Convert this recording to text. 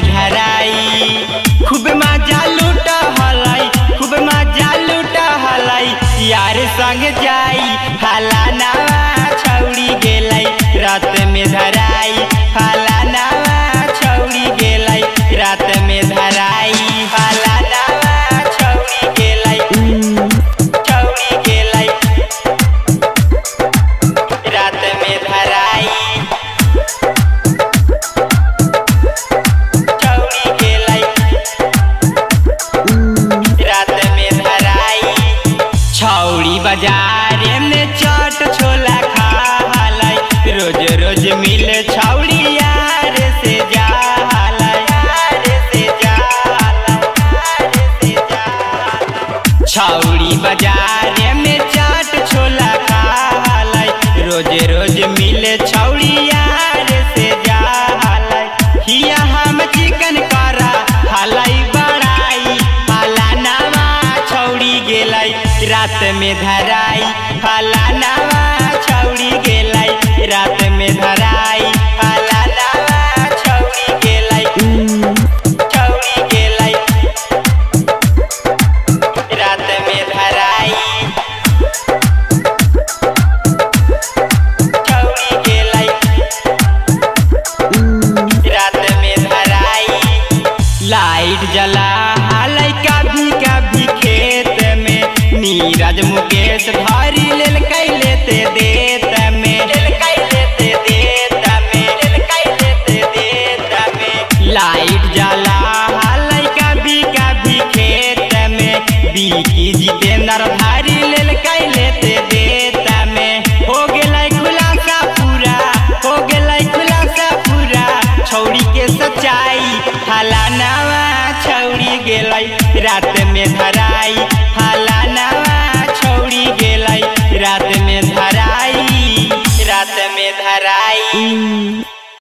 में धराई खूब मजा लूट हलाई खूब मजा लूट हलाई यार संग जाई हाला नावा छौड़ी गेलाई रात में धराई हाला नावा छौड़ी गेलाई रात में धराई हाला नावा छौड़ी गेलाई छौड़ी गेलाई रात में धराई छौड़ी गेलाई रात में धराई छौड़ी बाजार में चाट छोला खालाई रोज रोज मिल छौड़ी यार से जाला यार से जाला यार से जाला छौड़ी बाजार में चाट छोला खालाई रोज रोज मिल छौड़ी यार से जाला हिया हम चिकन करा हलाई बड़ाई हाला नावा छौड़ी गेलाई रात में धराई हाला नावा छौड़ी गेलाई रात में धराई हाला नावा छौड़ी गेलाई छौड़ी गेलाई रात में धराई छौड़ी गेलाई रात में धराई लाइट जला हालाई कभी खेत में नीरज मुकेश भारी लेल कई लेते देत में लेल कई लेते देत में लेल कई लेते देत में लाइट जला हालाई कभी खेत में बीकी जितेंद्र भारी लेल कई लेते देत में हो गेलै खुलासा पूरा हो गेलै खुलासा पूरा छौड़ी के सच्चाई हाला नावा छौड़ी गेलै रात में धराई हाला